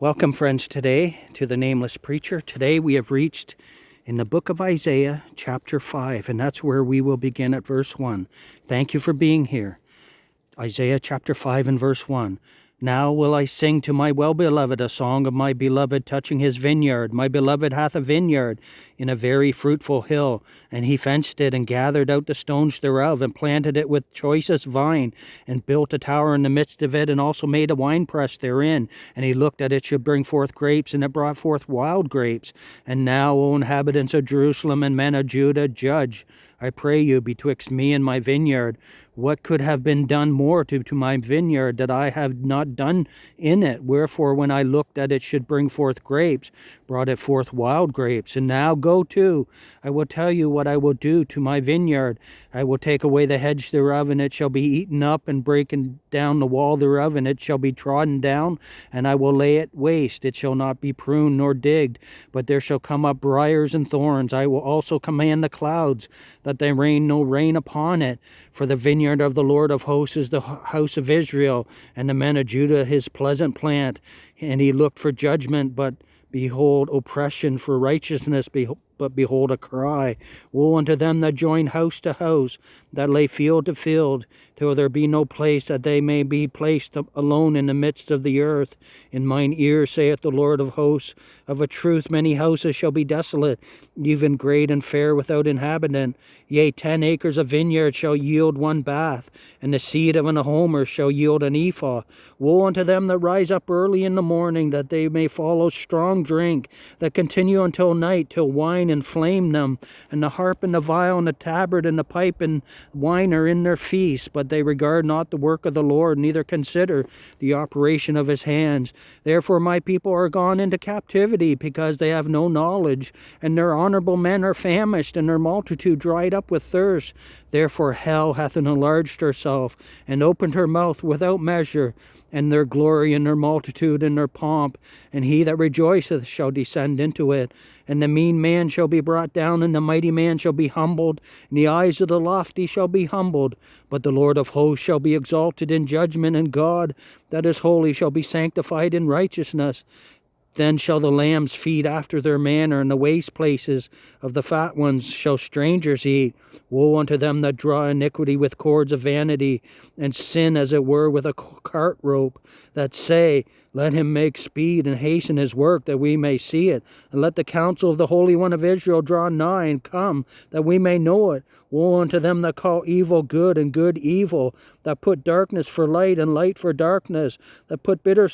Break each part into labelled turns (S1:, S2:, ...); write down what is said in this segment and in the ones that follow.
S1: Welcome, friends, today to the Nameless Preacher. Today we have reached in the book of Isaiah, chapter 5, and that's where we will begin at verse 1. Thank you for being here. Isaiah chapter 5 and verse 1. Now will I sing to my well-beloved a song of my beloved touching his vineyard. My beloved hath a vineyard in a very fruitful hill, and he fenced it and gathered out the stones thereof, and planted it with choicest vine, and built a tower in the midst of it, and also made a winepress therein. And he looked that it should bring forth grapes, and it brought forth wild grapes. And now, O inhabitants of Jerusalem and men of Judah, judge, I pray you, betwixt me and my vineyard. What could have been done more to my vineyard that I have not done in it? Wherefore, when I looked that it should bring forth grapes, brought it forth wild grapes. And now go to, I will tell you what I will do to my vineyard. I will take away the hedge thereof, and it shall be eaten up, and breaking down the wall thereof, and it shall be trodden down, and I will lay it waste. It shall not be pruned nor digged, but there shall come up briars and thorns. I will also command the clouds, that they rain no rain upon it. For the vineyard of the Lord of hosts is the house of Israel, and the men of Judah his pleasant plant. And he looked for judgment, but behold oppression, for righteousness, but behold a cry. Woe unto them that join house to house, that lay field to field, till there be no place, that they may be placed alone in the midst of the earth. In mine ear saith the Lord of hosts, of a truth many houses shall be desolate, even great and fair without inhabitant. Yea, 10 acres of vineyard shall yield 1 bath, and the seed of an homer shall yield an ephah. Woe unto them that rise up early in the morning, that they may follow strong drink, that continue until night, till wine inflame them. And the harp and the viol and the tabret and the pipe and wine are in their feast, but they regard not the work of the Lord, neither consider the operation of his hands. Therefore my people are gone into captivity, because they have no knowledge, and their honorable men are famished, and their multitude dried up with thirst. Therefore hell hath enlarged herself, and opened her mouth without measure, and their glory and their multitude and their pomp, and he that rejoiceth shall descend into it. And the mean man shall be brought down, and the mighty man shall be humbled, and the eyes of the lofty shall be humbled. But the Lord of hosts shall be exalted in judgment, and God that is holy shall be sanctified in righteousness. Then shall the lambs feed after their manner, and the waste places of the fat ones shall strangers eat. Woe unto them that draw iniquity with cords of vanity, and sin as it were with a cart rope, that say, let him make speed and hasten his work, that we may see it. And let the counsel of the Holy One of Israel draw nigh, and come, that we may know it. Woe unto them that call evil good, and good evil, that put darkness for light, and light for darkness, that put bitter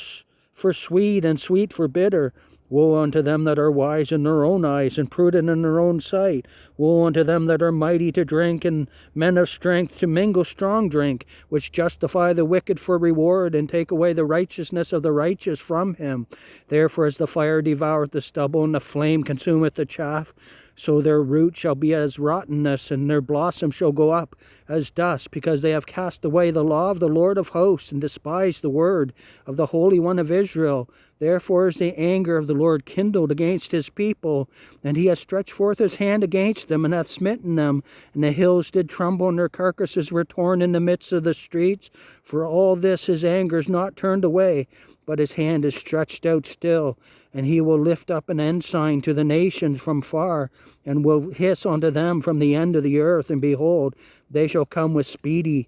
S1: for sweet, and sweet for bitter. Woe unto them that are wise in their own eyes, and prudent in their own sight. Woe unto them that are mighty to drink, and men of strength to mingle strong drink, which justify the wicked for reward, and take away the righteousness of the righteous from him. Therefore as the fire devoureth the stubble, and the flame consumeth the chaff, so their root shall be as rottenness, and their blossom shall go up as dust, because they have cast away the law of the Lord of hosts, and despised the word of the Holy One of Israel. Therefore is the anger of the Lord kindled against his people, and he hath stretched forth his hand against them, and hath smitten them. And the hills did tremble, and their carcasses were torn in the midst of the streets. For all this his anger is not turned away, but his hand is stretched out still. And he will lift up an ensign to the nations from far, and will hiss unto them from the end of the earth. And behold, they shall come with speed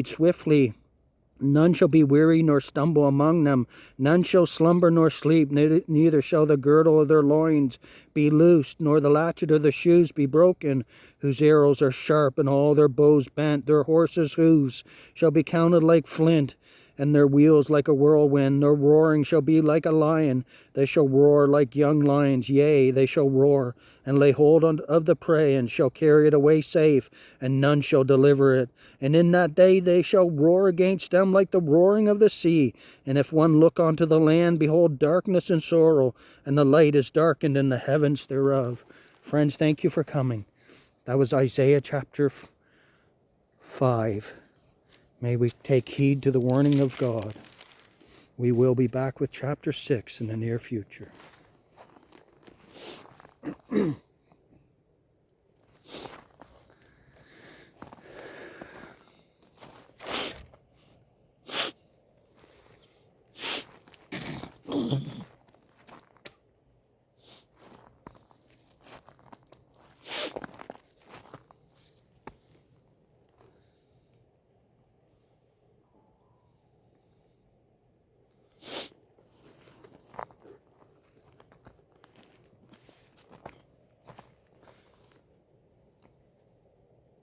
S1: swiftly. None shall be weary nor stumble among them. None shall slumber nor sleep, neither shall the girdle of their loins be loosed, nor the latchet of the shoes be broken, whose arrows are sharp, and all their bows bent. Their horses' hoofs shall be counted like flint, and their wheels like a whirlwind. Their roaring shall be like a lion. They shall roar like young lions. Yea, they shall roar, and lay hold of the prey, and shall carry it away safe, and none shall deliver it. And in that day they shall roar against them like the roaring of the sea. And if one look unto the land, behold darkness and sorrow, and the light is darkened in the heavens thereof. Friends, thank you for coming. That was Isaiah chapter 5. May we take heed to the warning of God. We will be back with chapter 6 in the near future.